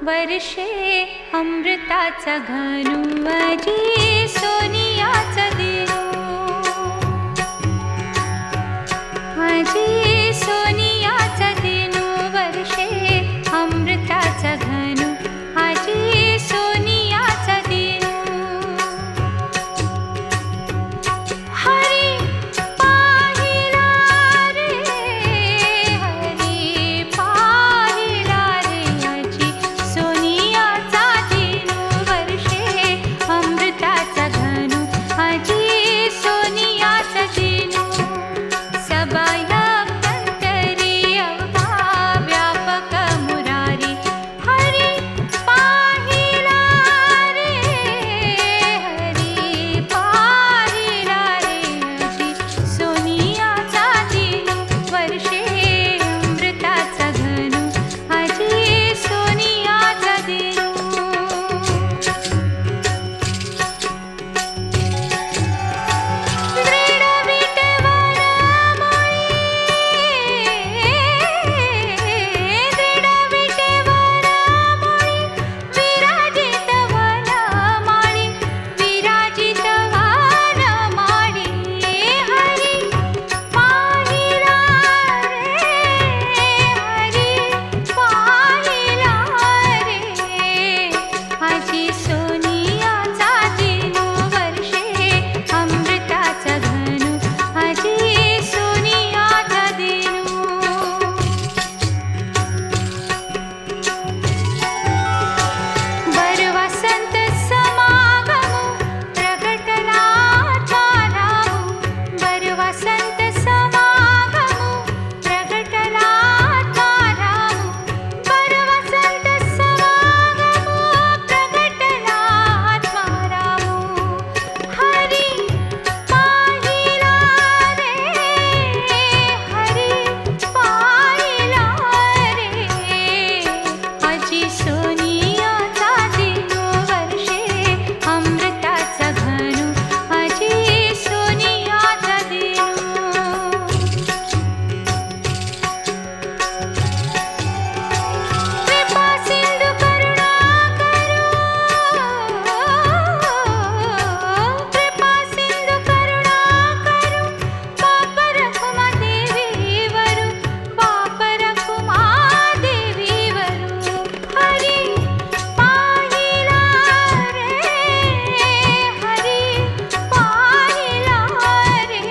वर्षे अमृताचा घनु माझी सोनियाचा दिनो माझी सोनियाचा दिनो वर्षे अमृताचा घनु माझी सोनियाचा दिनो हरी पाहिला रे हरी पाहिला रे माझी सोनियाचा दिनो वर्षे अमृताचा घनु माझी सोनियाचा दिनो सबाया कंतरी अवघा व्यापक मुरारी हरी पाहिला रे हरी पाहिला रे माझी सोनियाचा दिनो वर्षे अमृताचा घनु माझी सोनियाचा दिनो दृढ विटेवर दृढ विटेवर विराजित वनमाळी विराजित वनमाळी हरी पाहिला रे हरी पाहिला रे माझी सोनियाचा दिनो वर्षे अमृताचा घनु माझी सोनियाचा दिनो बर वसंत समागमो प्रगटला चालावो बर वसंत समागमो प्रगटला चालावो बर वसंत समागमो प्रगटला चालावो हरी पाहिला रे हरी पाहिला रे माझी सोनियाचा दिनो वर्षे अमृताचा घनु माझी सोनियाचा दिनो कृपा सिंधू करुणा करो कृपा सिंधू करुणा करो बाप रखुमा देवी वरु बाप रखुमा देवी वरु हरी पाहिला रे हरी पाहिला रे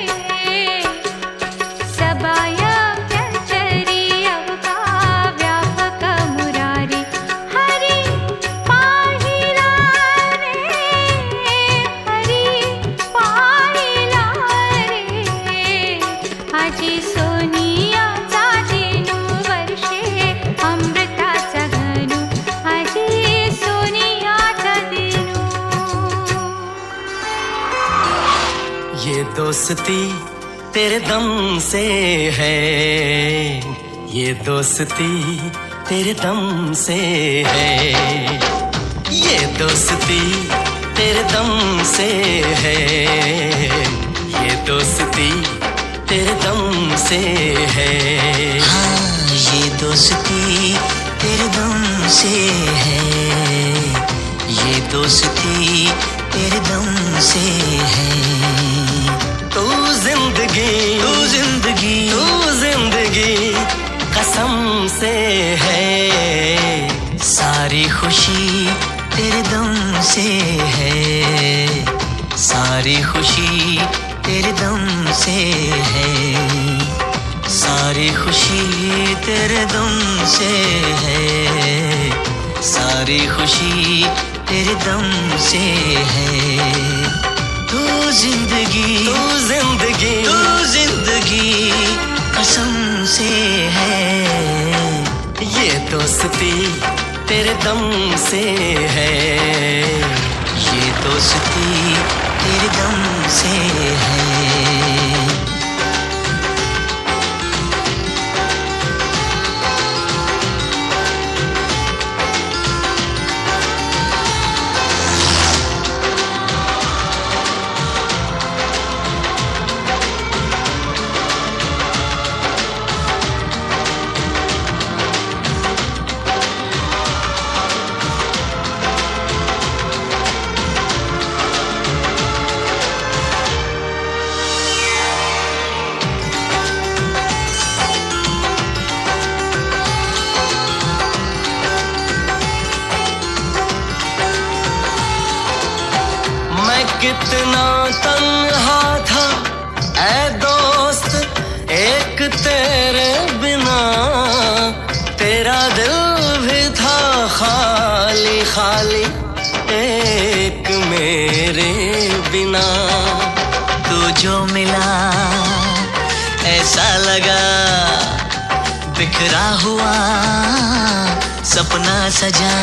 सबाया कंचरी अवघा व्यापक मुरारी हरी पाहिला रे हरी पाहिला रे माझी सोनियाचा दिनो वर्षे अमृताचा घनु माझी सोनियाचा दिनो ये दोस्ती तेरे दम से है, ये दोस्ती तेरे दम से है, ये दोस्ती तेरे दम से है, ये दोस्ती तेरे दम से है। हाँ ये दोस्ती तेरे दम से है, ये दोस्ती तेरे दम से है। तू जिंदगी तू जिंदगी कसम से है, सारी खुशी तेरे दम से है, सारी खुशी तेरे दम से है, सारी खुशी तेरे दम से है, सारी खुशी तेरे दम से है। तू जिंदगी कसम से है, ये दोस्ती तेरे दम से है, ये दोस्ती तेरे दम से है। कितना तन्हा था ऐ दोस्त एक तेरे बिना, तेरा दिल भी था खाली खाली एक मेरे बिना। तू जो मिला ऐसा लगा बिखरा हुआ सपना सजा।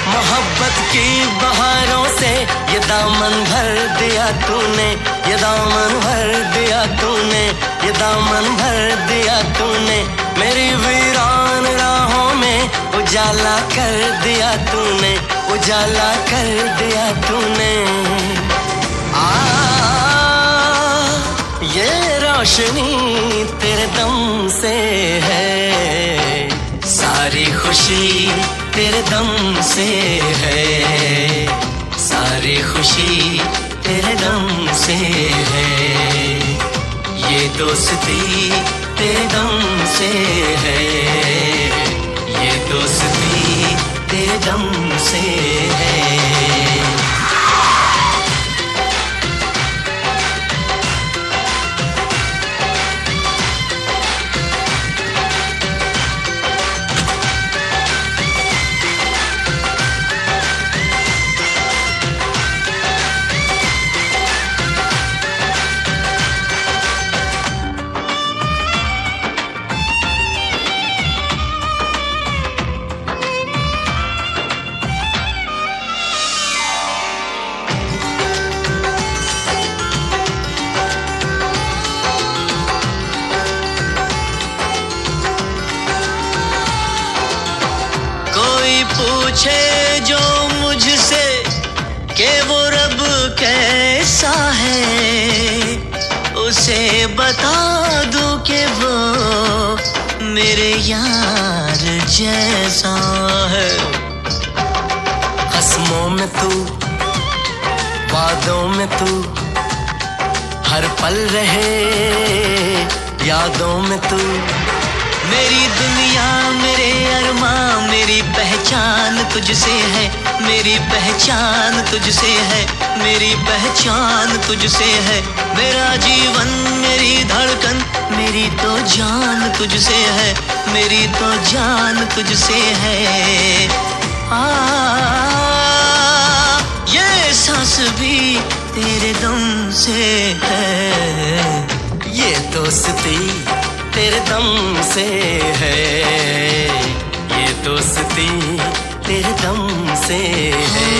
मोहब्बत की बहारों से ये दामन भर दिया तूने, ये दामन भर दिया तूने, ये दामन भर दिया तूने। मेरी वीरान राहों में उजाला कर दिया तूने, उजाला कर दिया तूने। ये रोशनी तेरे दम से है, सारी खुशी तेरे दम से है, सारी खुशी तेरे दम से है। ये दोस्ती तेरे दम से है, ये दोस्ती तेरे दम से है। पूछे जो मुझसे कि वो रब कैसा है, उसे बता दूं कि वो मेरे यार जैसा है। कसमों में तू, वादों में तू, हर पल रहे यादों में तू। मेरी दुनिया मेरे अरमां, मेरी पहचान तुझसे है, मेरी पहचान तुझसे है, मेरी पहचान तुझसे है। मेरा जीवन मेरी धड़कन, मेरी तो जान तुझसे है, मेरी तो जान तुझसे है। ये सांस भी तेरे दम से है, ये दोस्ती तेरे दम से है, ये दोस्ती तेरे दम से है।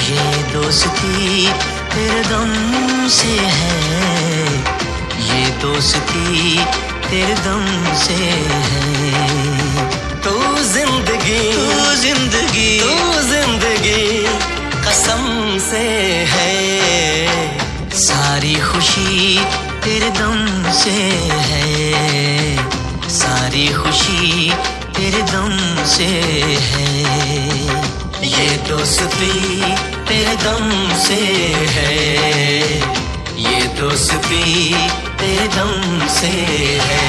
ये दोस्ती तेरे दम से है, ये दोस्ती तेरे दम से है। तू जिंदगी, तू जिंदगी, तू जिंदगी कसम से है, सारी खुशी तेरे दम से है, सारी खुशी तेरे दम से है। ये दोस्ती तेरे दम से है, ये दोस्ती तेरे दम से है।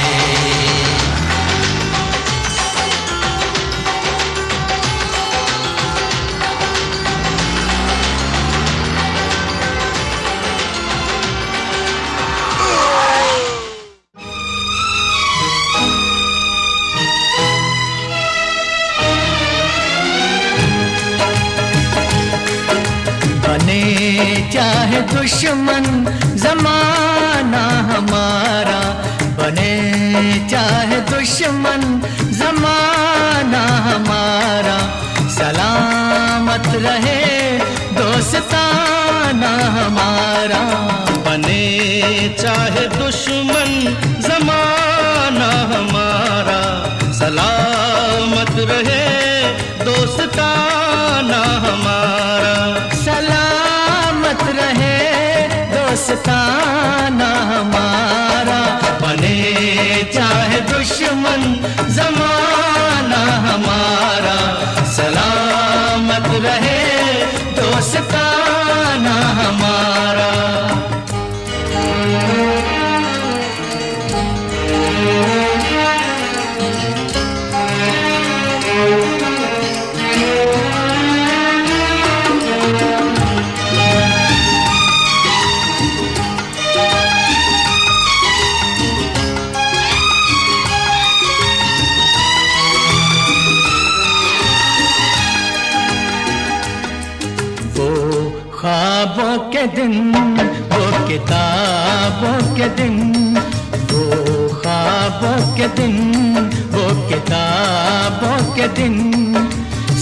चाहे दुश्मन जमाना हमारा, बने चाहे दुश्मन जमाना हमारा, सलामत रहे दोस्ताना हमारा। बने चाहे दुश्मन जमाना हमारा, सलामत रहे दोस्ताना हमारा। सलामत रहे दोस्ताना हमारा, बने चाहे दुश्मन जमाना हमारा, सलामत रहे दोस्ताना हमारा। ख्वाबों के दिन, वो किताबों के दिन, वो ख्वाबों के दिन, वो किताबों के दिन,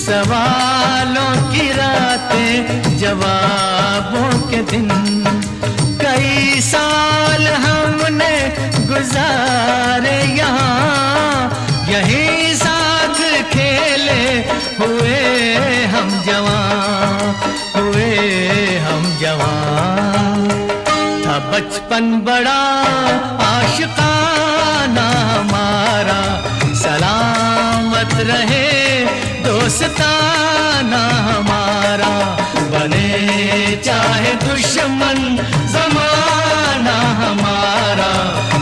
सवालों की रातें, जवाबों के दिन। कई साल हमने गुजारे यहाँ, यही साथ खेले हुए हम जवां, हुए हम जवां। था बचपन बड़ा आशिकाना हमारा, सलामत रहे दोस्ताना हमारा। बने चाहे दुश्मन जमाना हमारा,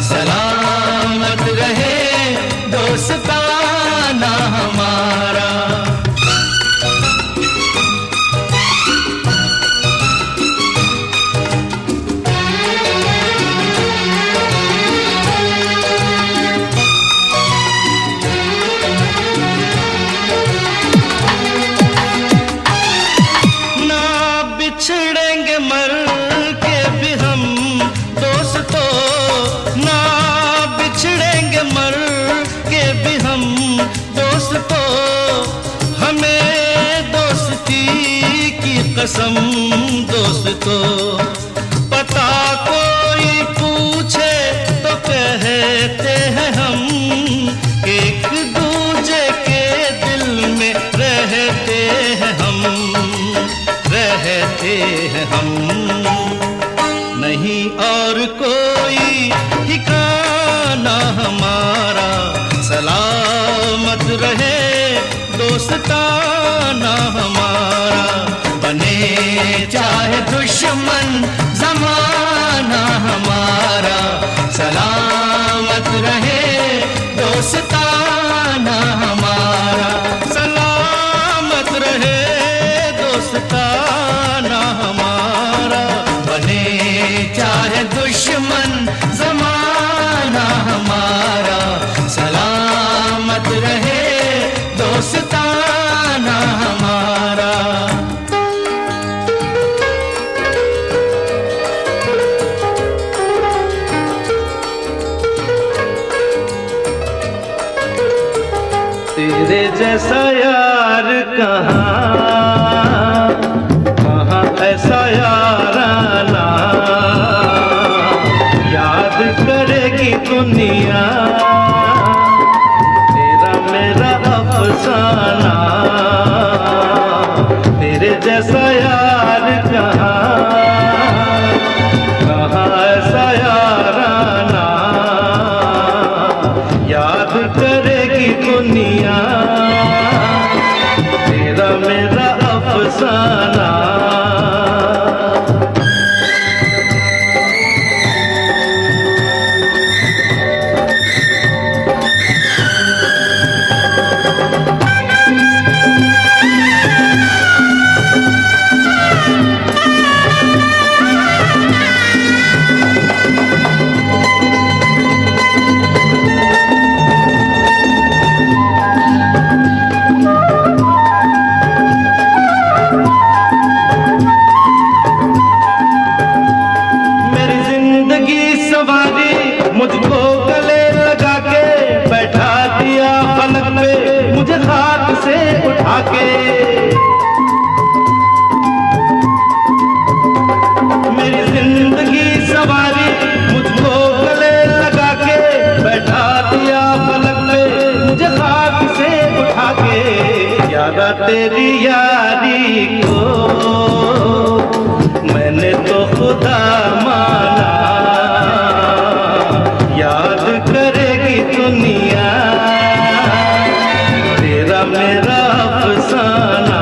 सलामत रहे दोस्ताना हमारा। बिछड़ेंगे मर के भी हम दोस्तों, ना बिछड़ेंगे मर के भी हम दोस्तों। हमें दोस्ती की कसम दोस्तों। पता कोई पूछे तो कहते हैं हम, एक दूजे के दिल में रहते हैं हम, रहते हैं हम। नहीं और कोई ठिकाना हमारा, सलामत रहे दोस्ताना हमारा। बने चाहे दुश्मन जमाना हमारा, सलामत रहे दोस्ताना हमारा। सलामत रहे दोस्ताना हमारा। बने चाहे दुश्मन जमाना हमारा, सलामत रहे दोस्ताना हमारा। तेरे जैसा यार कहाँ, कहाँ ऐसा याराना। याद करेगी दुनिया तेरा मेरा अफसाना। तेरे जैसा यार कहाँ, कहाँ ऐसा याराना। याद करेगी दुनिया तेरा मेरा अफसाना। मुझको गले लगा के बैठा दिया पलक पे, मुझे खाक से उठा के। मेरी जिंदगी सवारी मुझको गले लगा के बैठा दिया पलक पे, मुझे खाक से उठा के। याद आ तेरी यारी को मैंने तो खुदा माना। याद करेगी दुनिया तेरा मेरा अफसाना।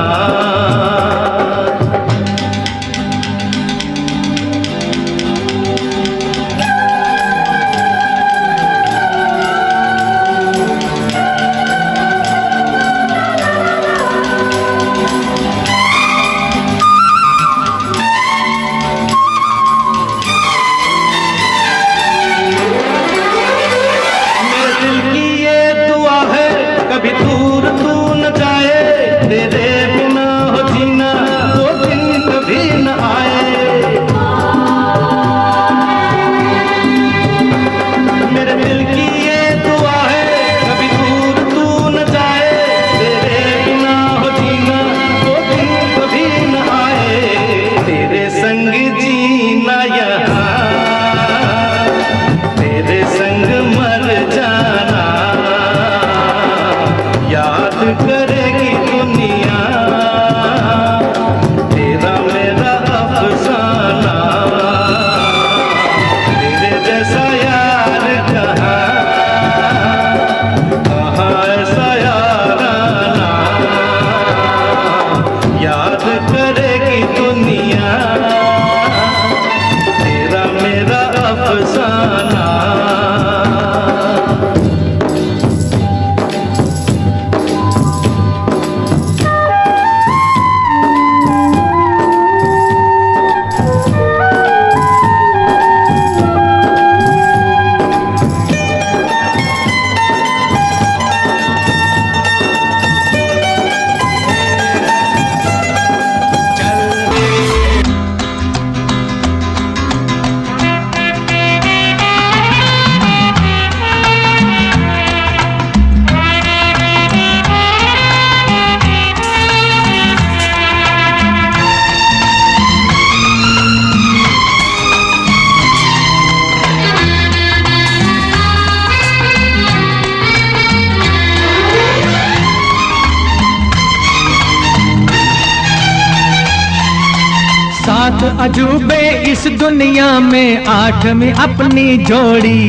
सात अजूबे इस दुनिया में, आठवीं अपनी जोड़ी।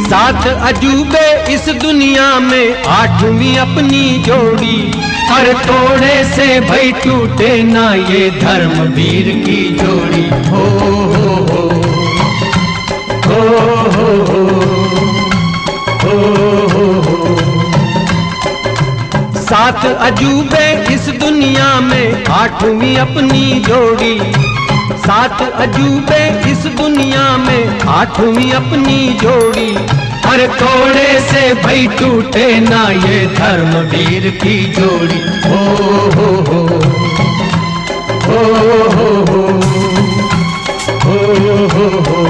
सात अजूबे इस दुनिया में, आठवीं अपनी जोड़ी। और थोड़े से भाई टूटे ना ये धर्मवीर की जोड़ी। हो हो हो हो हो हो हो हो। सात अजूबे इस दुनिया में, आठवीं अपनी जोड़ी। सात अजूबे इस दुनिया में, आठवीं अपनी जोड़ी। और थोड़े से भाई टूटे ना ये धर्मवीर की जोड़ी। हो हो हो हो हो हो हो हो हो।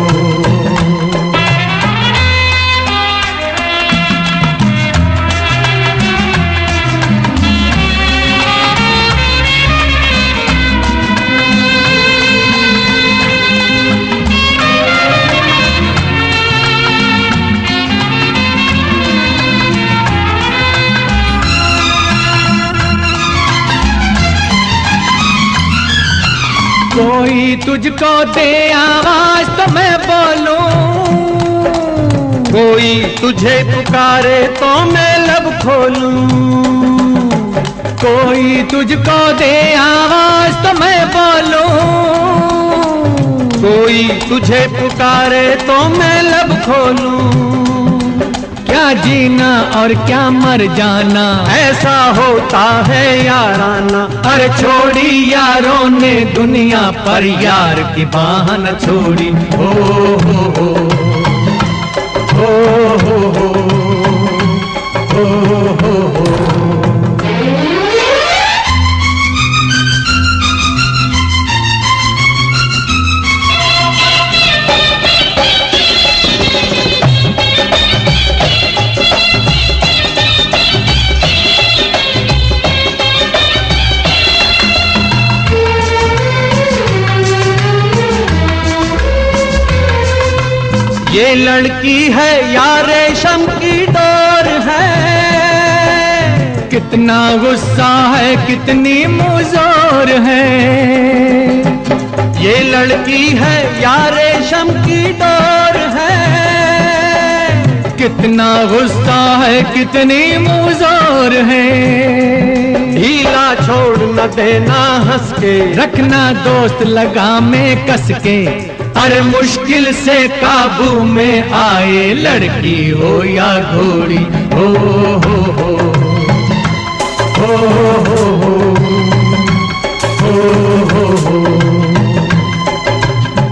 कोई तुझको दे आवाज तो मैं बोलूं, कोई तुझे पुकारे तो मैं लब खोलूं। कोई तुझको दे आवाज तो मैं बोलूं। कोई तुझे पुकारे तो मैं लब खोलूं। क्या जीना और क्या मर जाना, ऐसा होता है याराना। अरे छोड़ी यारों ने दुनिया पर यार की बाह न छोड़ी। हो हो हो हो हो हो हो हो हो। ये लड़की है या रेशम की डोर है। कितना गुस्सा है कितनी मुजोर है। ये लड़की है या रेशम की डोर है। कितना गुस्सा है कितनी मुजोर है। ढीला छोड़ न देना हंस के, रखना दोस्त लगा में कस के। अरे मुश्किल से काबू में आए लड़की हो या घोड़ी। हो हो हो हो हो हो हो हो।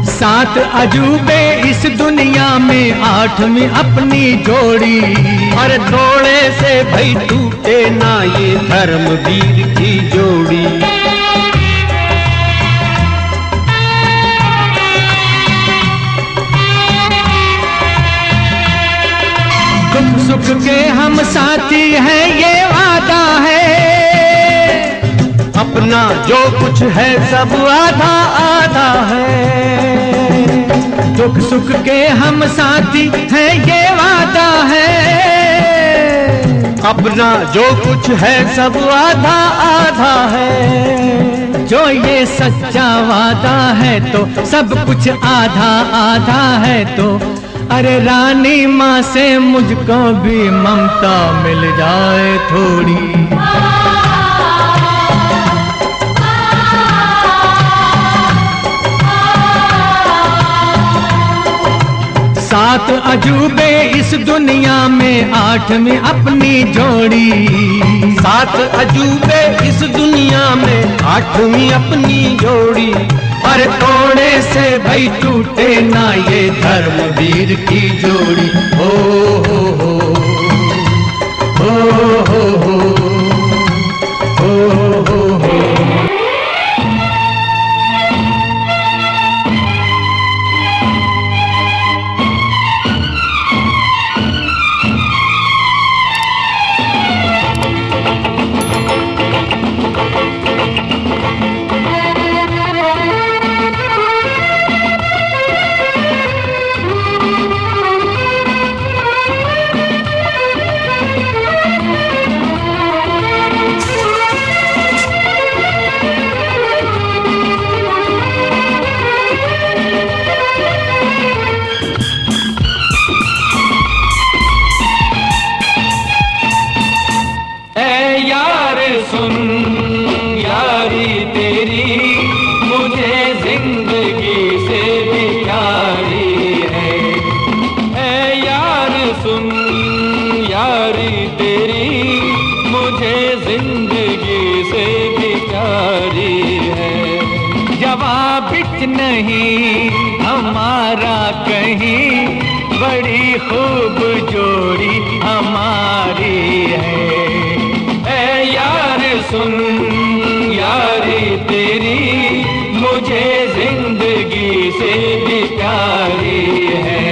सात अजूबे इस दुनिया में, आठवीं अपनी जोड़ी। अरे थोड़े से भाई टूटे ना ये धर्मवीर की जोड़ी। दुख सुख के हम साथी हैं ये वादा है। अपना जो कुछ है सब आधा आधा है। दुख सुख के हम साथी हैं ये वादा है। अपना जो कुछ है सब आधा आधा है। जो ये सच्चा वादा है तो सब कुछ आधा आधा है। तो अरे रानी माँ से मुझको भी ममता मिल जाए थोड़ी। सात अजूबे इस दुनिया में, आठवीं अपनी जोड़ी। सात अजूबे इस दुनिया में, आठवीं अपनी जोड़ी। पर थोड़े से भाई टूटे ना ये धर्मवीर की जोड़ी। हो हो हो हो हो हो हो हो हो। नहीं हमारा कहीं, बड़ी खूब जोड़ी हमारी है। ऐ यार सुन यारी तेरी मुझे जिंदगी से भी प्यारी है।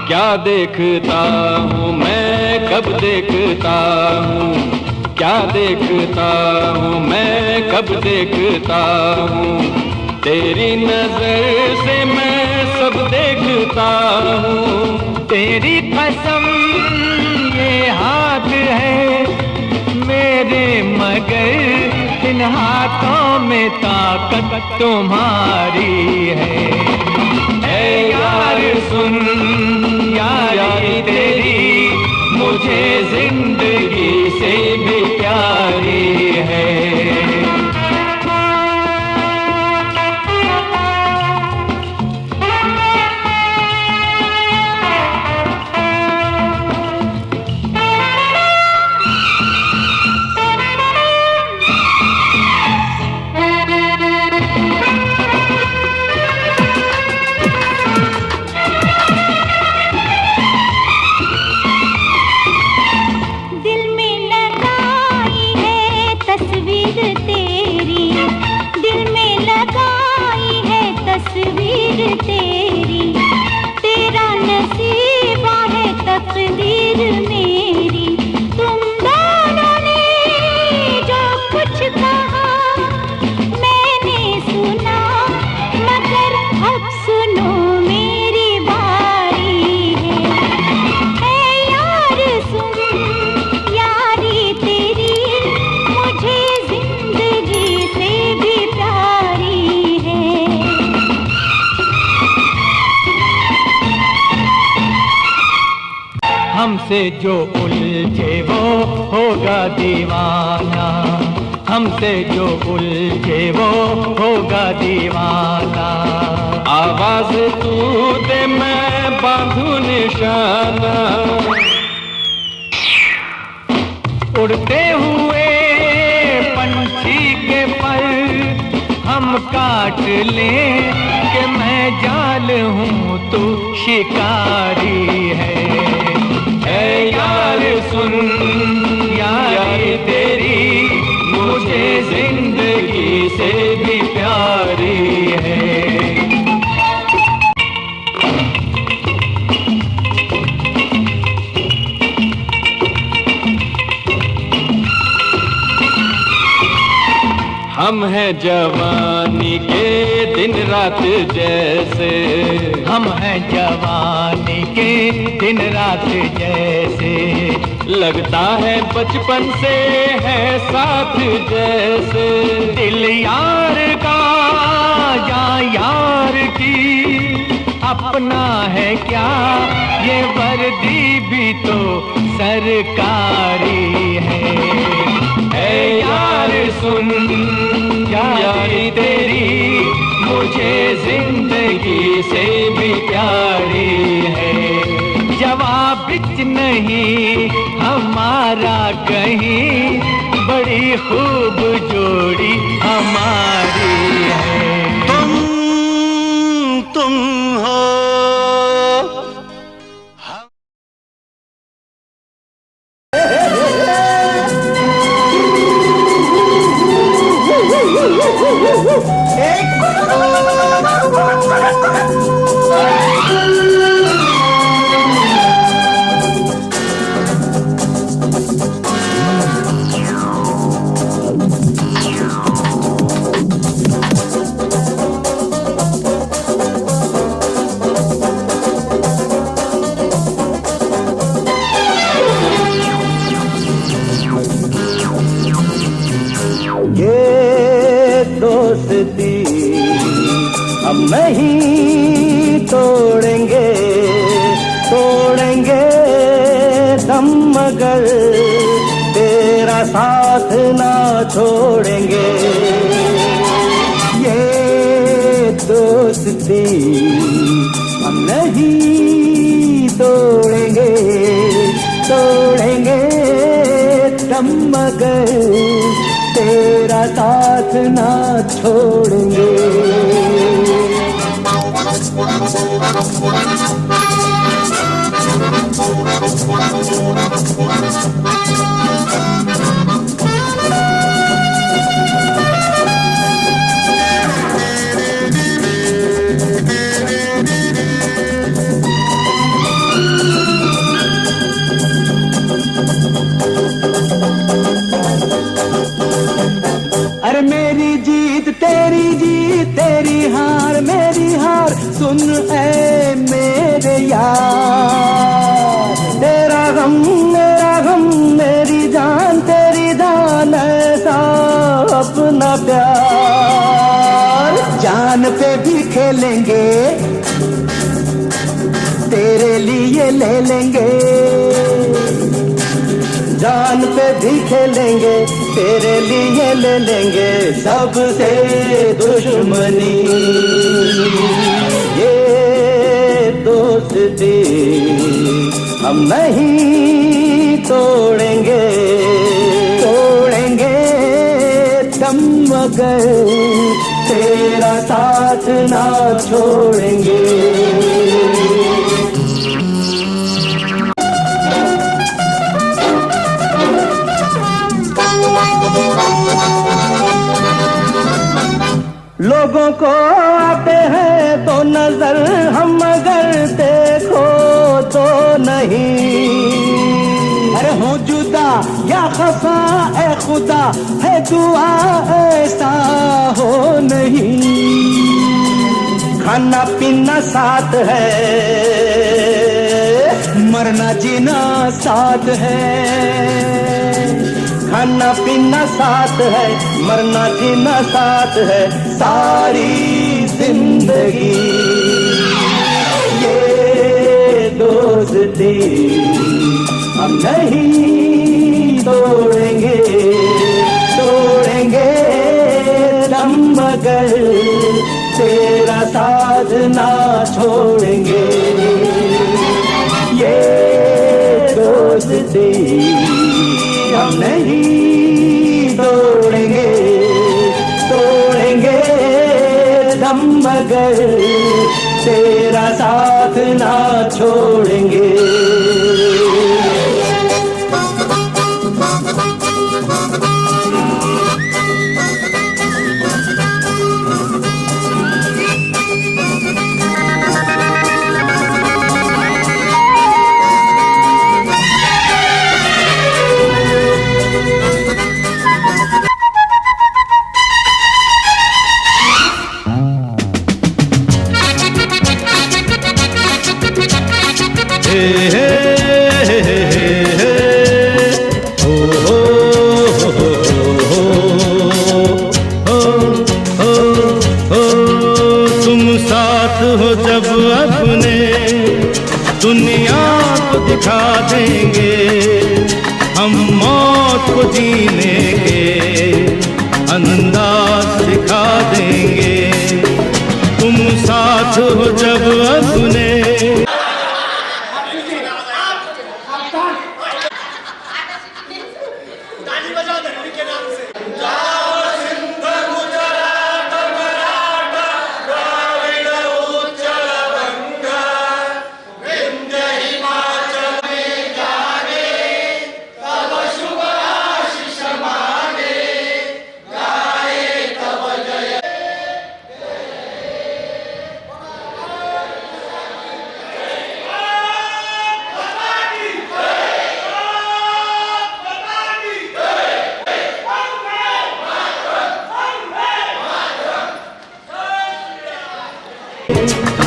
क्या देखता हूँ मैं कब देखता हूँ, क्या देखता हूँ मैं कब देखता हूँ, तेरी नजर से मैं सब देखता हूँ। तेरी कसम ये हाथ है मेरे, मगर इन हाथों में ताकत तुम्हारी है। ऐ यार सुन यारी तेरी मुझे जिंदगी से भी प्यारी है। हमसे जो उलझे वो होगा दीवाना, हमसे जो उलझे वो होगा दीवाना। आवाज तू दे मैं बांधू निशाना, उड़ते हुए पंछी के पर हम काट लें कि मैं जाल हूँ तू शिकारी है। ऐ यार सुन यारी तेरी मुझे जिंदगी से भी प्यारी है। हम हैं जवानी के दिन रात जैसे, हम हैं जवानी के दिन रात जैसे, लगता है बचपन से है साथ जैसे। दिल यार का या यार की अपना है क्या, ये वर्दी भी तो सरकारी है। ऐ यार सुन यारी तेरी मुझे जिंदगी से भी प्यारी है। जवाब नहीं हमारा कहीं, बड़ी खूब जोड़ी हमारी है। तुम हो हम नहीं तोड़ेंगे, तोड़ेंगे दम मगर तेरा साथ ना छोड़ेंगे। ये दोस्ती हम नहीं तोड़ेंगे। साथ ना छोड़ेंगे। अरे मेरी जीत तेरी हार मेरी हार, सुन ऐ मेरे यार। तेरा गम मेरी जान तेरी जान, ऐसा अपना प्यार। जान पे भी खेलेंगे, तेरे लिए ले लेंगे। जान पे भी खेलेंगे, तेरे लिए ले लेंगे। सबसे दुश्मनी ये दोस्ती हम नहीं तोड़ेंगे, तोड़ेंगे दम मगर तेरा साथ ना छोड़ेंगे। लोगों को आते हैं तो नजर, हम मगर देखो तो नहीं। अरे हो जुदा या खफा ए खुदा, है दुआ ऐसा हो नहीं। खाना पीना साथ है, मरना जीना साथ है। खाना पीना साथ है, मरना जीना साथ है। सारी जिंदगी ये दोस्ती हम नहीं तोड़ेंगे, तोड़ेंगे दम मगर तेरा साथ ना छोड़ेंगे। ये दोस्ती हम नहीं तोड़ेंगे, तोड़ेंगे दम मगर तेरा साथ ना छोड़ेंगे। तुम साथ हो जब अपने, दुनिया को दिखा देंगे। हम मौत को जीने के अंदाज दिखा देंगे। तुम साथ हो जब अपने।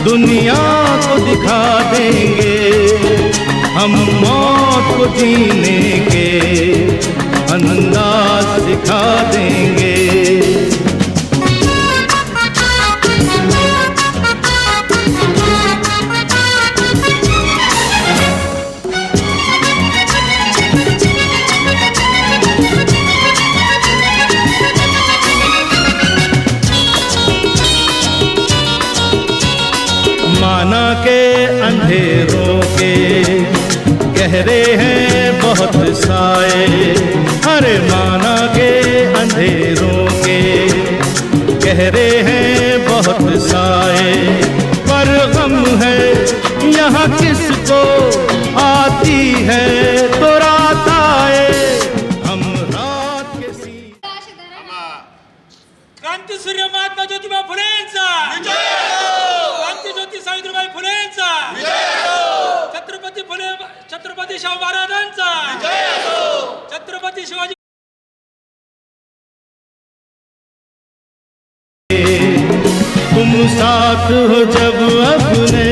दुनिया को दिखा देंगे, हम मौत को जीने के अंदाज दिखा देंगे। माना के अंधेरों के गहरे हैं बहुत साए, अरे माना के अंधेरों के चेहरे हैं बहुत साए, पर गम है यहाँ किसको आती है तो रात आए, हम रात के सी क्रांतीसूर्य महात्मा ज्योतिबा फुलेंचा क्रांतीज्योती सावित्रीबाई फुलेंचा छत्रपती शाहू महाराजांचा छत्रपती शिवाजी तुम साथ हो जब अपने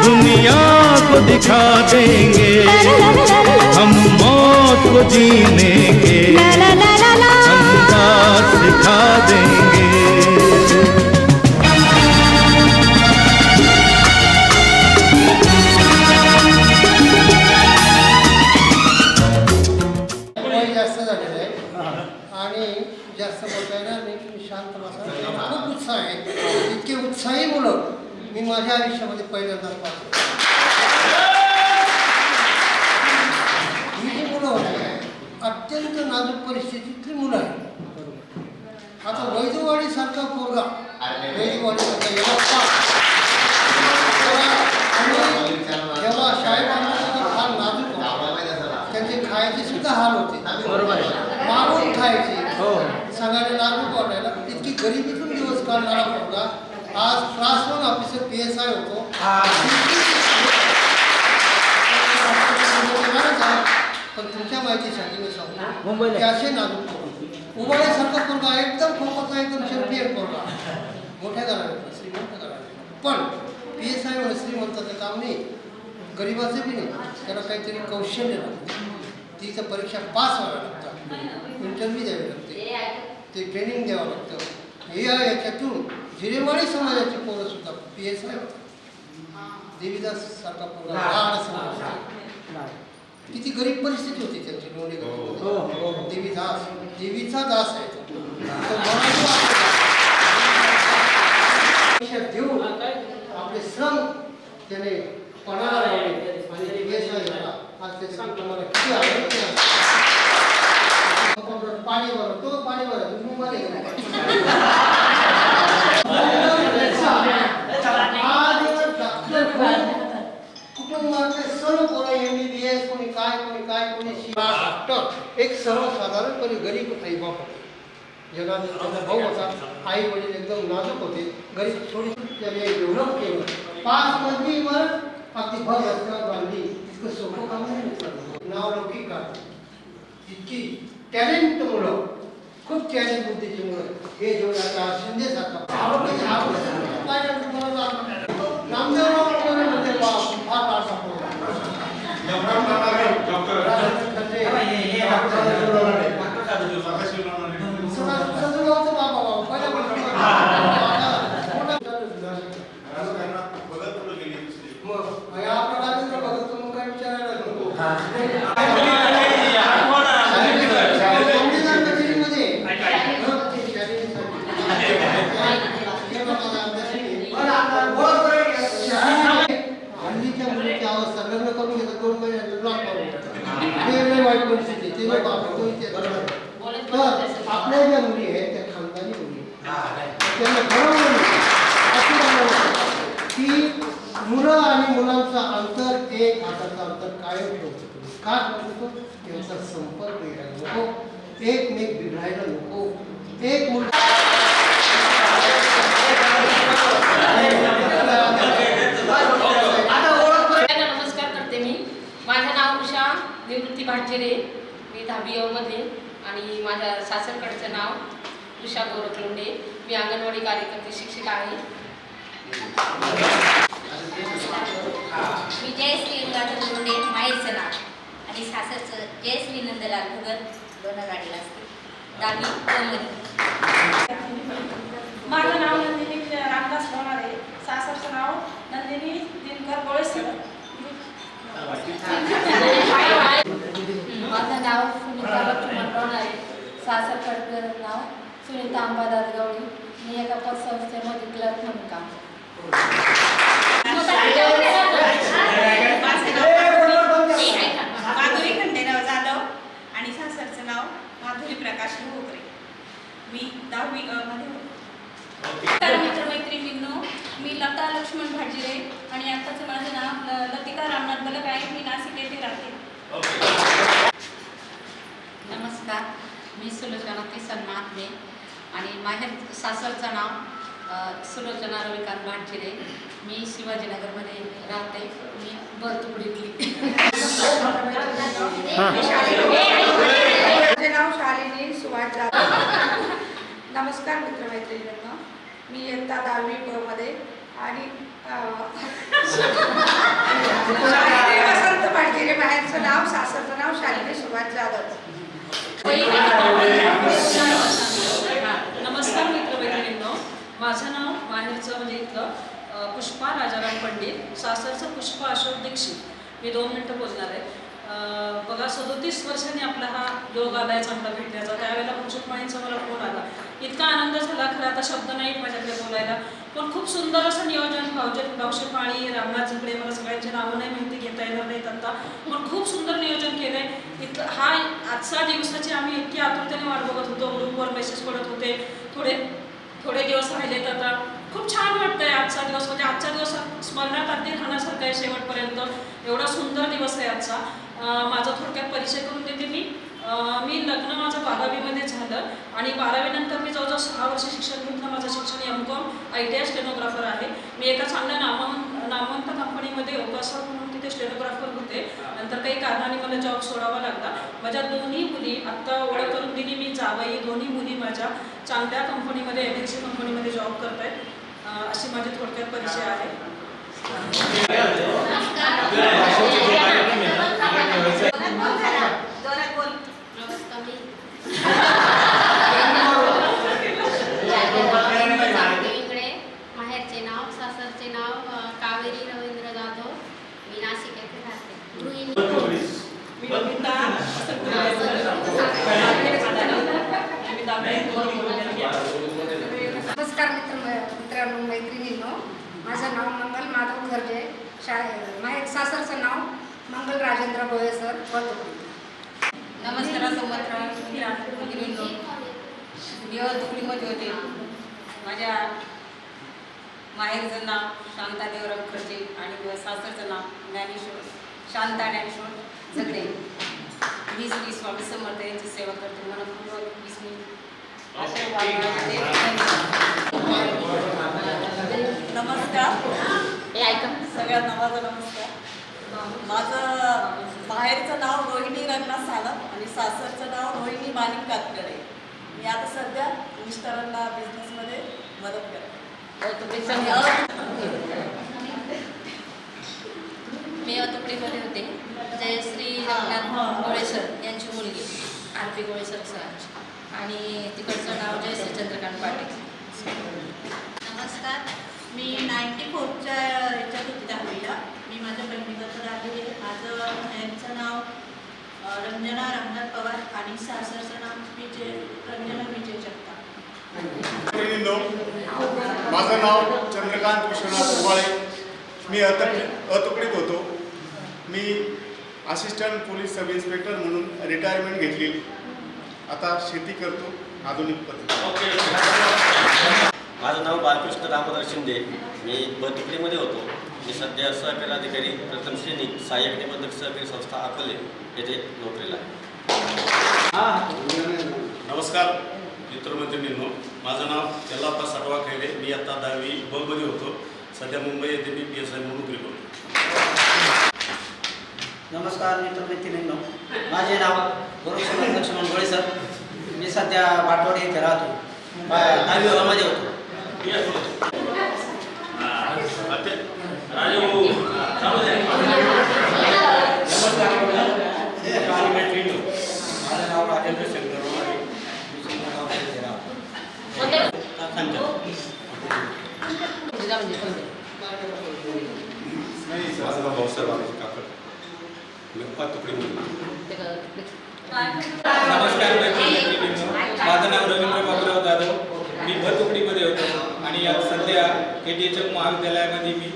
दुनिया को दिखा देंगे, हम मौत को जीने के अंदाज सिखा देंगे। वय जास्त झालेलं आहे आणि जास्त बोलता येणार नाही. तुम्ही शांत बसा. खूप उत्साह आहे. इतके उत्साही मुलं मी माझ्या आयुष्यामध्ये पहिल्यांदाच पाहतो. ही जी मुलं होती अत्यंत नाजूक परिस्थितीतली मुलं आहेत. आता वैजवाडीसारखा पोरगा वैजवाडीसारखा जेव्हा शाळेत फार नाजूक होता, त्यांचे खायचे सुद्धा हाल होते, मारून खायचे, सगळ्यांना नाजूक वाटायला. इतकी गरिबीतून दिवस काढणारा पोरगा आज क्लास 1 ऑफिसर PSI होतो. पण तुमच्या माहितीसाठी मी सांगतो की असे नाजूक पोरगा उभाळ्यासारखा पोरगा एकदम खोपाचा एकदम चॅम्पियन पोरगा मोठ्या घराण्यात श्रीमंत घराण्यात. पण PSI होणं श्रीमंताचं काम नाही, गरिबाचं बी नाही. त्याला काहीतरी कौशल्य लागतं, तिचं परीक्षा पास व्हावं लागतं, इंटरव्ह्यू द्यावी लागते, ते ट्रेनिंग द्यावं लागतं. याच्यातून जिरेमाळी समाजाची पोरं सुद्धा PSI होतात. देवीदास सारखा पोरगा लाड समाज, किती गरीब परिस्थिती होती त्यांची लोणी. देवीदास देवीचा दास आहे तो. देऊन आपले श्रम त्याने पणाला लावले आणि PSI झाला. आज त्याच्यासाठी तुम्हाला किती आवडते. पाणी भरतो तो पाणी भरतो कुटुंबाचे सर्व पोरं MBBS कोणी काय एक सर्वसाधारणपणे गरीब आई बाप होते. जगात त्याचा भाऊ होता, आई वडील एकदम नाजूक होते, गरीब थोडी त्याने डेव्हलप केलं. 5 मजली इमारत अगदी भर रस्त्यावर बांधली. इतकं सोपं काम नाही, नावलौकिक काम. इतकी टॅलेंट मुलं, खूप टॅलेंट बुद्धीची मुलं. हे जेवढे आता शिंदे सारखा नामदेवराव म्हणजे फार फार सापडला. हल्लीच्या मुलीची अवस्था लग्न करून घेतात 2 महिन्यात ब्लॉक करून वाईट परिस्थिती. ते लोक आपल्या ज्या मुली आहेत त्या खानदानी मुली त्यांना ठरवलं की मुलं आणि मुलांचा अंतर 1 हाताचा अंतर कायम ठेवतो. का ठेवतो? त्यांचा संपर्क यायला नको, एकमेक बिघडायला नको. एक मुलं नमस्कार करते मी. माझं नाव उषा निवृत्ती भाटजिरे. मी 10वी मध्ये आणि माझ्या सासरकडचं नाव उषा गोरखलोंडे. मी अंगणवाडी कार्यकर्ते शिक्षिका आहे. मी जयश्री लोंढे माहेरचं नाव आणि सासरचं जयश्री नंदलाल भगत लोणागाडीला असते. 10वी माझं नाव नंदिनी रामदास होणारे. सासरचं नाव नंदिनी दिनकर गोळेसर. माझं नाव सुनीता लक्ष्मण होणारे. सासरकडचं नाव सुनीता अंबादास गवळी. मी एका पतसंस्थेमध्ये क्लर्क म्हणून काम माधुरी खंडेराव जाधव आणि सासरचं नाव माधुरी प्रकाश भोकरे. मी 10वी मध्ये आहे. मी नाशिक येथे राहते. नमस्कार, मी सुलोचना किसन महात्मे आणि माझ्या सासरचं नाव सुलोचना रविकांत भाटजिरे. मी शिवाजीनगरमध्ये राहते. मी बरतुकडीतली. माझे नाव शालिनी सुभाष जाधव. नमस्कार मित्रमैत्रिणींनो, मी इयत्ता 10वी ब मध्ये आणि शालिनी वसंत भाटजिरे. बाहेरचं नाव, सासरचं नाव शालिनी सुभाष जाधव. नमस्कार मित्रमैत्रिणींनो, माझं नाव माहेरचं म्हणजे इथलं पुष्पा राजाराम पंडित, सासरचं पुष्पा अशोक दीक्षित. मी 2 मिनटं बोलणार आहे. बघा, 37 वर्षांनी आपला हा योग आला आहे चांगला भेटण्याचा. त्यावेळेला पुरुषोत्माईंचा मला फोन आला. इतका आनंद झाला. खरं आता शब्द नाहीत माझ्याकडे बोलायला, पण खूप सुंदर असं नियोजन. भाऊजी पाणी, रामनाथ झगडे, मला सगळ्यांची नावं नाही माहिती, घेता येणार नाहीत आता, पण खूप सुंदर नियोजन केलं आहे. इथं हा आजच्या दिवसाची आम्ही इतकी आतुरतेने वाट बघत होतो. ग्रुपवर मेसेज पडत होते. थोडे दिवस राहिलेत आता. खूप छान वाटतंय आजचा दिवस. म्हणजे आजचा दिवस स्मरणात अगदी राहण्यासारखा आहे शेवटपर्यंत. एवढा सुंदर दिवस आहे आजचा. माझा थोडक्यात परिचय करून देते मी लग्न माझं 12वीमध्ये झालं आणि 12वी नंतर मी जवळजवळ 6 वर्ष शिक्षण घेतलं. माझं शिक्षण MCOM ITI स्टेनोग्राफर आहे. मी एका चांगल्या नामवंत कंपनीमध्ये ओकासर म्हणून तिथे स्टेनोग्राफर होते. नंतर काही कारणाने मला जॉब सोडावा लागला. माझ्या दोन्ही मुली, आत्ता ओळख करून दिली मी जावई, दोन्ही मुली माझ्या चांगल्या कंपनीमध्ये MNC कंपनीमध्ये जॉब करत आहेत. अशी माझी थोडक्यात परिचय आहे. माहेरचे नाव, सासरचे नाव कावेरी रवींद्र जाधव. मी नाशिक येथे राहते. नमस्कार मित्रांनो, मैत्रिणींनो, माझं नाव मंगल माधव खर्जे. माहेर सासरचं नाव मंगल राजेंद्र गोळे सर, बरतुकडी. नमस्कार मित्रांनो, मी तुकडीमध्ये होते. माझ्या माहेरचं नाव शांता देवराम खर्जे आणि सासरचं नाव शांता ज्ञानेश्वर झगडे. मी श्री स्वामी समर्थ यांची सेवा करते. मला पूर्व 20 मिनिट नमस्कार. सगळ्यांना माझा नमस्कार. माझं माहेरचं नाव रोहिणी रंगनाथ सालम आणि सासरचं नाव रोहिणी माणिक कातकडे. मी आता सध्या मिस्टरांना बिझनेसमध्ये मदत करते. मी तुकडीमध्ये होते. जयश्री रंगनाथ गोळेसर यांची मुलगी आरपी गोळेसर सर आणि तिकडचं नाव जयश्री चंद्रकांत पाटील. नमस्कार, मी 94च्या ह्याच्यात होते 10वीला. मी माझ्या बहिणीबद्दल आलेली आहे. माझं माहेरचं नाव रंजना रामनाथ पवार आणि सासरचं नाव रंजना विजय जगताप. माझं नाव चंद्रकांत विश्वनाथ उबाळे. मी अतुकडीत होतो. मी असिस्टंट पोलीस सब इन्स्पेक्टर म्हणून रिटायरमेंट घेतलेली. आता शेती करतो आधुनिक पद्धतीने. माझं नाव बालकृष्ण दामोदर शिंदे. मी बरतुकडीमध्ये होतो. मी सध्या सहकारी अधिकारी प्रथम श्रेणी सहाय्यक निबंधक सहकारी संस्था अकोले येथे नोकरीला आहे. नमस्कार मित्रमैत्रिणींनो, माझं नाव यल्लाप्पा साटवा खैरे. मी आता 10वी ब मध्ये होतो. सध्या मुंबई येथे मी PSI म्हणून नोकरी करतो. नमस्कार मित्रमैत्रिणींनो, माझे नाव गोरक्षनाथ लक्ष्मण गोळे सर. मी सध्या भाटवाडी येथे राहतो. 10वी ब मध्ये होतो. माझं नाव राजेंद्र शंकर माझं नाव भाऊसाहेब आम्ही काकड. नमस्कार मैत्रिणींनो, माझं नाव रवींद्र बाबूराव जाधव. मी बरतुकडीमध्ये होतो आणि आज सध्या KTHM महाविद्यालयामध्ये मी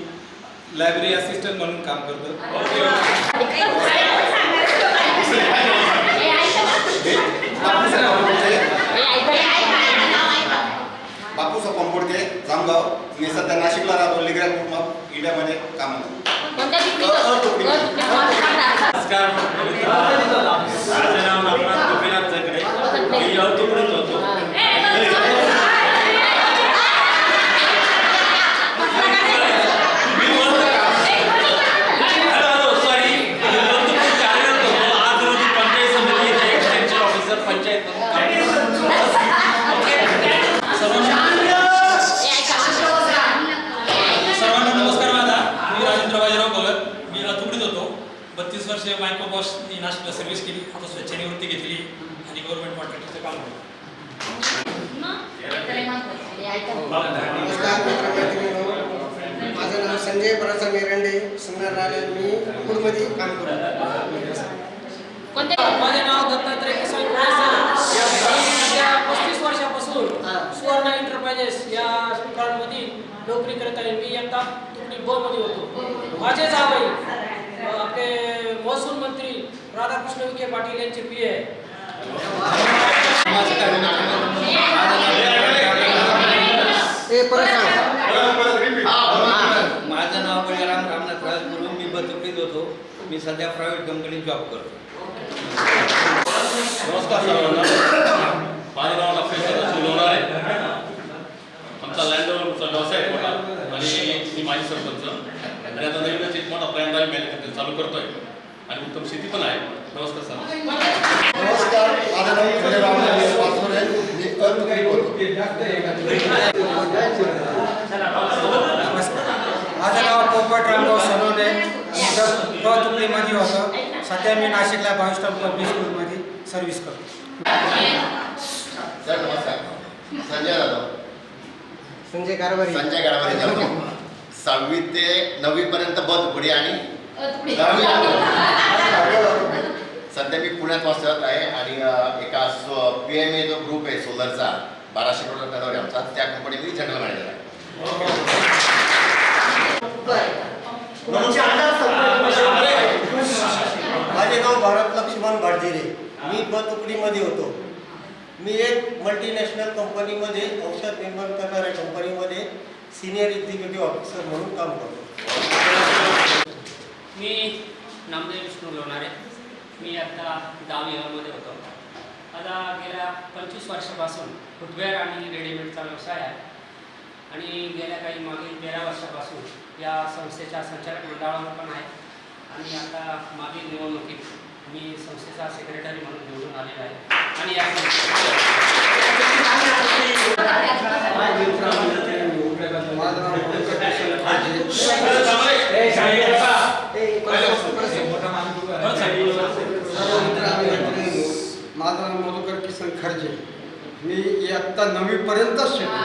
लायब्ररी असिस्टंट म्हणून काम करतो. बापूसा पंपोडके जामगाव. मी सध्या नाशिकला राहतो. लिग्रॅन ग्रुप ऑफ इंडियामध्ये काम करतो. वर्ष मायक्रोबॉस नाशिकला सर्व्हिस केली, आता स्वच्छनिवृत्ती घेतली आणि गव्हर्नमेंट कॉन्ट्रॅक्टरचं काम करतो. माझं नाव संजय प्रसाद मेरंडे, सुंदर राणे. मी कुकुडमध्ये काम करतो. माझे नाव दत्तात्रय किसन गेल्या 35 वर्षापासून सुवर्ण एंटरप्राइजेस या फर्ममध्ये नोकरी करत आहे. मी एकदा तुकडी ब मध्ये होतो. माझे जावई आपले महसूल मंत्री राधाकृष्ण विखे पाटील यांचे पी आहे. माझं नाव बळीराम रामनाथ राजगुरू. मी बतुकडीत होतो. मी सध्या प्रायव्हेट कंपनीत जॉब करतो. नमस्कार सर्वांना. माझं नाव डॉक्टर लोणारे. आमचा लँड डेव्हलपचा व्यवसाय आहे मोठा आणि मी माझी सरपंच आणि आता नवीनच एक मोठा ब्रँड आहे मॅन्युफॅक्चर चालू करतोय आणि उत्तम शेती पण आहे. नमस्कार सर. नमस्कार, माझं नाव खंडेराव पाचोरे. मी अतुकडी बोलतो. माझं नाव पोपट रामभाऊ सोनवणे. तुकडीमध्ये होतं. सध्या मी नाशिकला 22 पब्लिक स्कूलमध्ये सर्व्हिस करतो. सर नमस्कार, संजय जाधव. संजय कारभारी. संजय कारभारी जाधव. 6वी ते 9वी पर्यंत बतुकडी आणि 10वी. सध्या मी पुण्यात वास्तव्यात आहे आणि एका PMA जो ग्रुप आहे सोलरचा 1200 करोड टर्नओव्हर आमचा, त्या कंपनीमध्ये जनरल मॅनेजर आहे. माझे नाव भारत लक्ष्मण भाटजिरे. मी बतुकडीमध्ये होतो. मी एक मल्टीनॅशनल कंपनीमध्ये औषध निर्माण करणाऱ्या कंपनीमध्ये सिनियर एक्झिक्युटिव्ह ऑफिसर म्हणून काम करतो. मी नामदेव विष्णू लोणारे. मी आता 10वी मध्ये होतो. आता गेल्या 25 वर्षापासून फुटवेअर आणि रेडीमेडचा व्यवसाय आहे आणि गेल्या काही मागील 13 वर्षापासून या संस्थेच्या संचालक मंडळावर पण आहे आणि आता मागील निवडणुकीत मी संस्थेचा सेक्रेटरी म्हणून निवडून आलेला आहे आणि या माझं नाव मधुकर किसन खर्जे. मी इयत्ता 9वी पर्यंतच शिकलो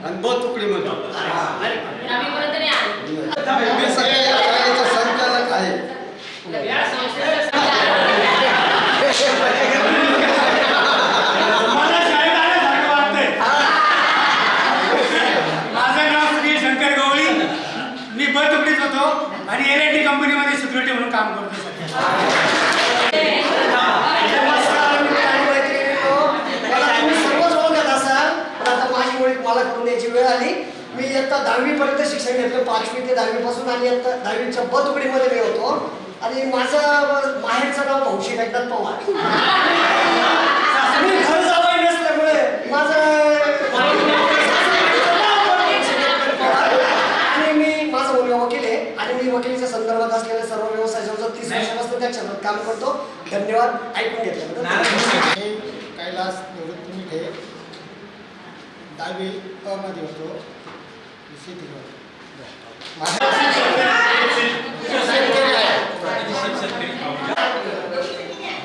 आणि बतुकडीमध्ये मी सगळ्या शाळेचा संचालक आहे. माझं नाव सुधीर शंकर गवळी. मी बतुकडीत होतो आणि LNT कंपनीमध्ये सिक्युरिटी म्हणून काम करतो. मला करून द्यायची वेळ आली. मी इयत्ता 10वी पर्यंत शिक्षण घेतलं, 5वी ते 10वी पासून, आणि इयत्ता 10वीच्या बतुकडीमध्ये मी होतो. आणि माझं माहेरचं नाव भाऊशी एकनाथ पवार. मी घर जावई नसल्यामुळे माझं आणि मी माझा मुलगा वकील आहे आणि मी वकिलीच्या संदर्भात असलेल्या सर्व व्यवसाय जवळजवळ 30 वर्षापासून त्या क्षेत्रात काम करतो. धन्यवाद ऐकून घेतल्याबद्दल. कैलास निवृत्ती मिठे. 10वी मध्ये होतो. शेती करतो.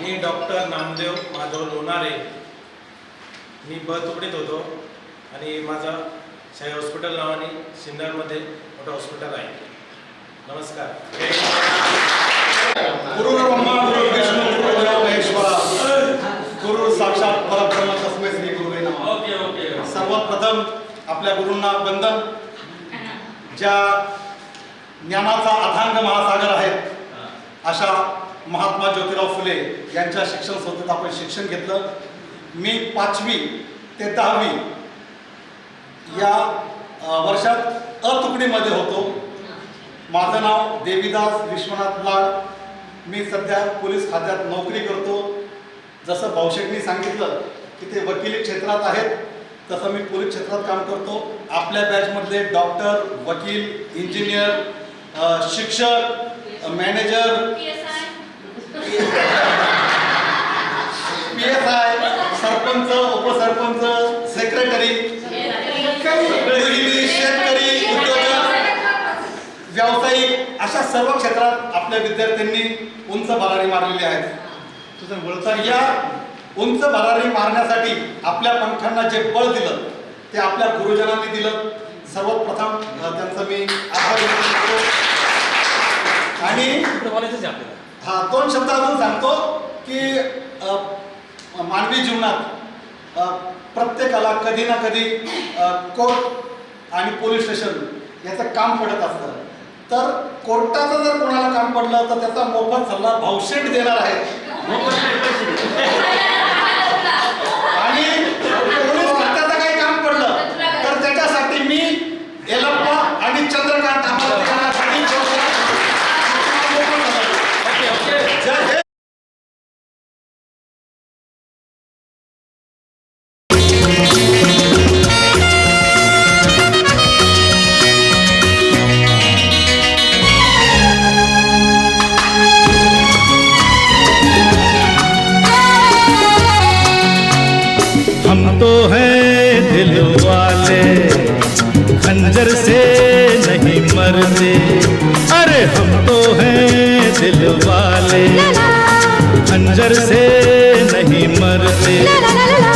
मी डॉक्टर नामदेव माधव लोणारे. मी बतुकडीत होतो आणि माझा शाही हॉस्पिटल नावाने सिन्नरमध्ये मोठं हॉस्पिटल आहे. नमस्कार. गुरु ब्रह्मा गुरु विष्णू गुरु महेश्वरा गुरु साक्षात परब्रह्म तस्मै श्री गुरुवे नमः. सर्वप्रथम आपल्या गुरूंना वंदन. ज्या ज्ञानाचा अथांग महासागर आहेत अशा महात्मा ज्योतिराव फुले यांच्या शिक्षण संस्थेत आपण शिक्षण घेतलं. मी 5वी ते 10वी या वर्षात अतुकडीमध्ये होतो. माझं नाव देवीदास विश्वनाथ लाड. मी सध्या पोलीस खात्यात नोकरी करतो. जसं भाऊशेठनी सांगितलं की ते वकिली क्षेत्रात आहेत, तसं मी पोलीस क्षेत्रात काम करतो. आपल्या बॅचमधले डॉक्टर, वकील, इंजिनियर, शिक्षक, मॅनेजर, PSI, सरपंच, उपसरपंच, सेक्रेटरी, शेतकरी, उद्योजक, व्यावसायिक अशा सर्व क्षेत्रात आपल्या विद्यार्थ्यांनी उंच भरारी मारलेली आहेत. तर या उंच भरारी मारण्यासाठी आपल्या पंखांना जे बळ दिलं ते आपल्या गुरुजनांनी दिलं. सर्वात प्रथम त्यांचं मी आभार व्यक्त करतो. आणि दोन शब्द अजून सांगतो की मानवी जीवनात प्रत्येकाला कधी ना कधी कोर्ट आणि पोलीस स्टेशन याचं काम पडत असतं. तर कोर्टाचं जर कोणाला काम पडलं तर त्याचा मोफत सल्ला भाऊशेठ देणार आहे. आणि पोलीस खात्याचं काही काम पडलं तर त्याच्यासाठी मी येलप्पा आणि चंद्रकांत आम्हाला देण्यासाठी हम तो हैं दिल वाले, खंजर से नहीं मरते. अरे हम तो हैं दिल वाले, खंजर से नहीं मरते.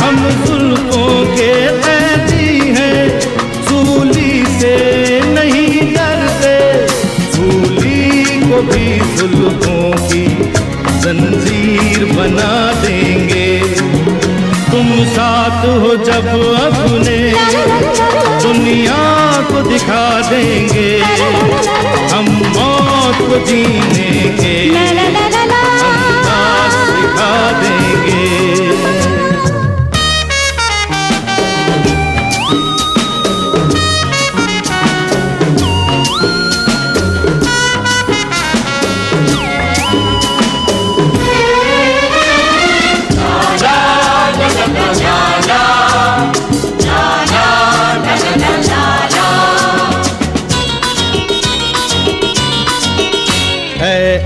हम जुल्फों के कैदी हैं, सूली से नहीं डरते. सूली को भी जुल्फों की जंजीर बना देंगे. तुम साथ हो जब अपने, दुनिया को दिखा देंगे. हम मौत को जीने के अंदाज सिखा देंगे.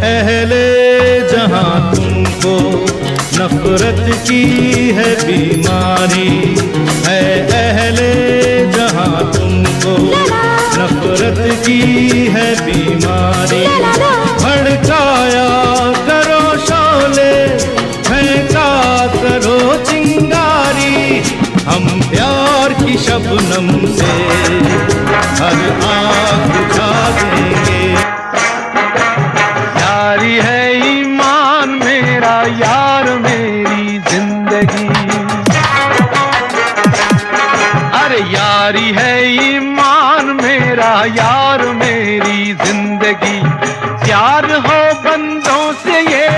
अहले जहां तुमको नफरत की है बीमारी. है अहले जहां तुमको नफरत की है बीमारी. भड़काया करो शोले, फेंका करो चिंगारी. हम प्यार की शबनम से हर आग बुझा देंगे. यारी है ईमान मेरा, यार मेरी जिंदगी. अरे यारी है ईमान मेरा, यार मेरी जिंदगी. प्यार हो बंदों से ये,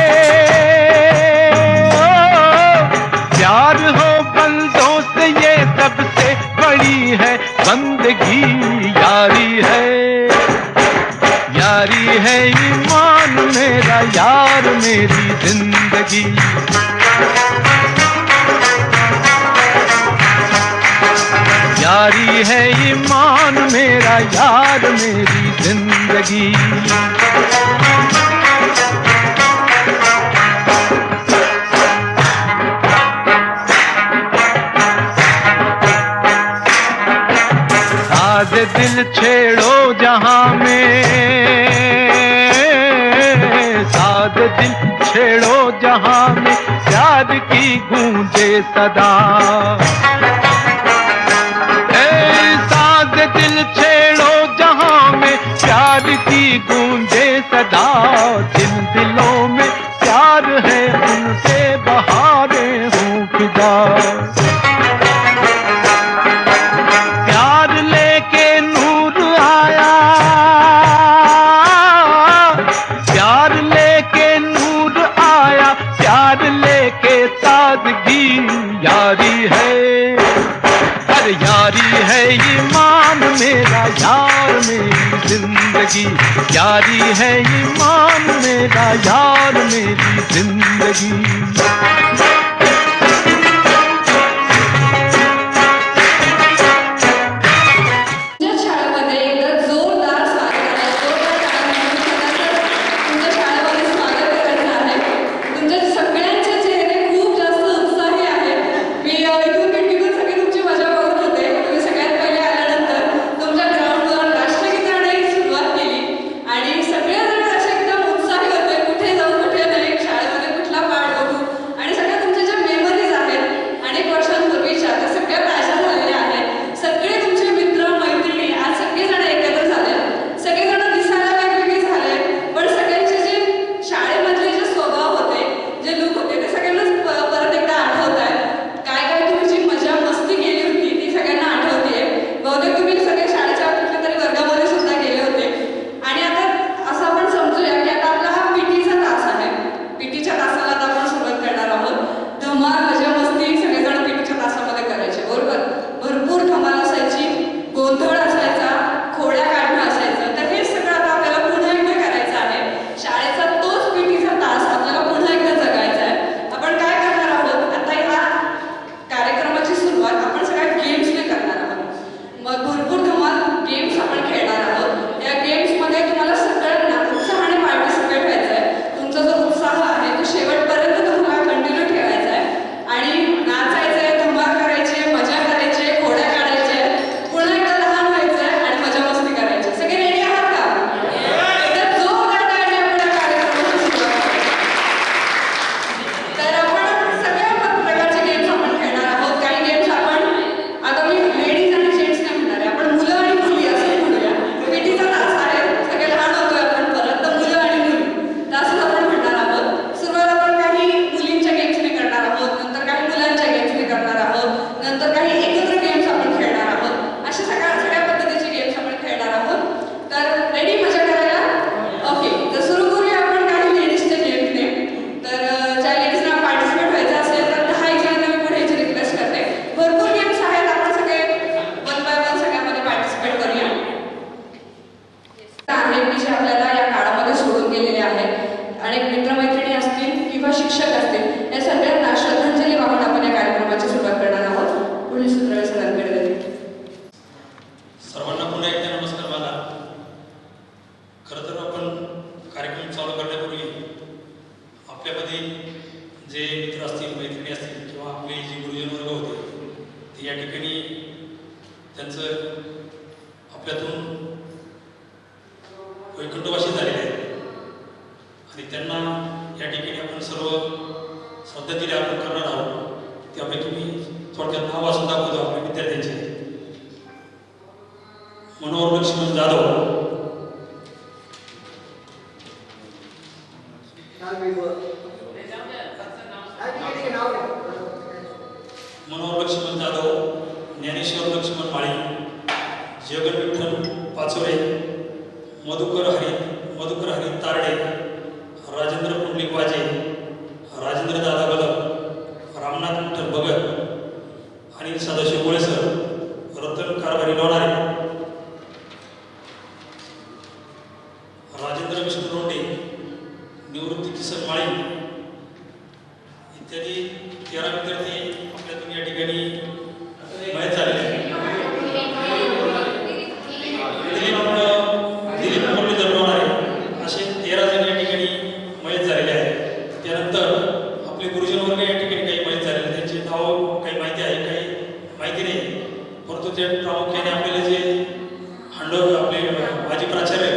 प्यार हो बंदों से ये सबसे बड़ी है बंदगी. यारी है ईमान मेरा, यार मेरी जिंदगी. यारी है ईमान मेरा, यार मेरी जिंदगी. साज दिल छेड़ो जहां में, साज दिल छेड़ो जहां में, प्यार की गूंजे सदा. साज दिल छेड़ो जहां में, प्यार की गूंजे सदा. जिन दिलों में प्यार है उनसे बहारें हों फिदा. प्यार लेके नूर आया, प्यार लेके नूर आया, प्यार लेके ताजगी. यारी है, अरे यारी है ईमान मेरा, यार मेरी जिंदगी. यारी है ईमान मेरा, यार मेरी जिंदगी. शिक्षक असतील या सगळ्यांना श्रद्धांजली वाहून आपण या कार्यक्रमाची सुरुवात करणार आहोत. पुढील सूत्र सरांकडे देते. सर्वांना पुन्हा एकदा नमस्कार माझा. खरं तर आपण कार्यक्रम चालू करण्यापूर्वी आपल्यामध्ये जे मित्र असतील, मैत्रिणी असतील किंवा आपले जे गुरुजन वर्ग होते ते या ठिकाणी त्यांचं आपल्यातून वैकुंठवासी झालेले आहेत आणि त्यांना या ठिकाणी आपण सर्व श्रद्धांजली अर्पण करणार आहोत. त्यापैकी मी थोडक्यात नाव वाचून दाखवतो आपल्या विद्यार्थ्यांचे. मनोहर लक्ष्मण जाधव, मनोहर लक्ष्मण जाधव, ज्ञानेश्वर लक्ष्मण माळी, जगन विठ्ठल पाचोरे, मधुकर हरी तारडे, राजेंद्र पुंडलिक वाजे, राजेंद्र दादा बलक, रामनाथ विठ्ठल भगत, अनिल सदाशिव गोळेसर, रतन कारभारी लोणारे, राजेंद्र विष्णू रोंडे, निवृत्ती किसन माळी इत्यादी 13 विद्यार्थी आपल्यातून या ठिकाणी मयत झालेले आहेत. दिलीप मुरलीधर लोणारे असे 13 जण या ठिकाणी मयत झालेले आहेत. त्यानंतर आपले गुरुजन वर्ग या ठिकाणी काही मयत झालेले आहेत. त्यांचे नाव काही माहिती आहे, काही माहिती नाही, परंतु ते प्रामुख्याने आपल्याला जे आपले माजी प्राचार्य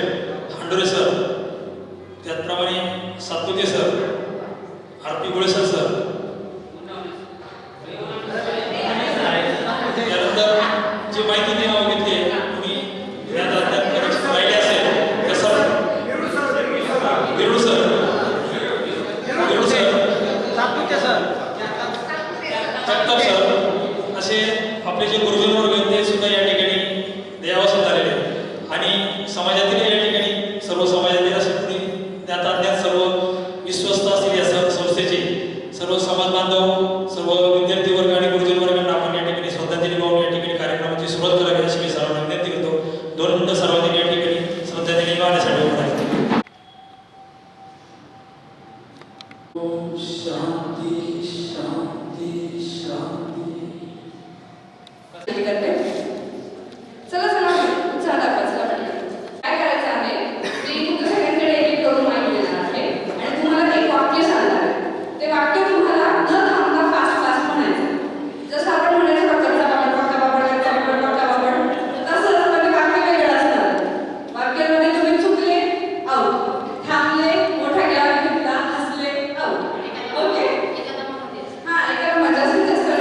हांडोरे सर, त्याचप्रमाणे सातपुते सर, आर.पी. गोळेसर सर, त्यानंतर जे माहिती ते नाव घेतले कुणी राहिले असेल तर सर जगताप सर असे आपले जे गुरुजन वर्ग आहेत ते सुद्धा या ठिकाणी देहावसन झालेले आहेत. आणि समाजातील या ठिकाणी सर्व समाजातील असे कुणी ज्ञात अज्ञात सर्व विश्वस्त असतील या संस्थेचे सर्व समाज बांधव, सर्व विद्यार्थी वर्ग आणि गुरुजन वर्गांना आपण या ठिकाणी श्रद्धांजली वाहून या ठिकाणी कार्यक्रमाची सुरुवात करावी अशी मी सर्वांना विनंती करतो. 2 मिनिटं सर्वांनी या ठिकाणी श्रद्धांजली वाहण्यासाठी उभं राहील. शांती शांती शांती. चला उत्साह दाखवायचा काय करायचं आहे. मी तुमच्या सगळ्यांकडे एक करून माहिती देणार आहे आणि तुम्हाला एक वाक्य सांगणार आहे. ते वाक्य तुम्हाला न थांबता फास्ट म्हणायचं. जसं आपण म्हणायचं तसं वाक्य वेगळं असणार. वाक्यामध्ये तुम्ही चुकले आऊट, थांबले, मोठा ग्लास घेतला, हसले आऊट. ओके, हा एका मजा जास्त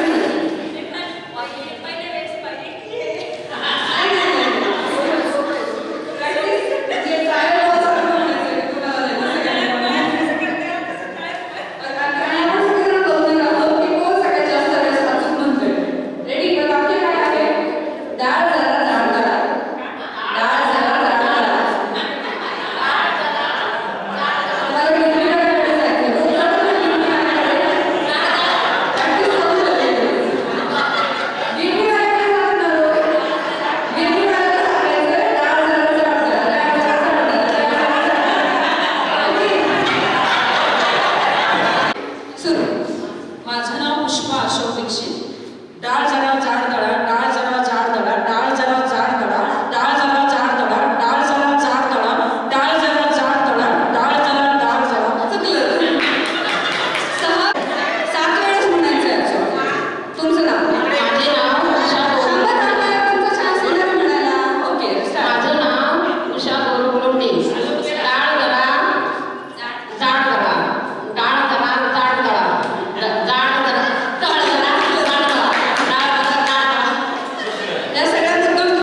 माझं नाव पुष्पा अशोक दीक्षित. डाळ जरा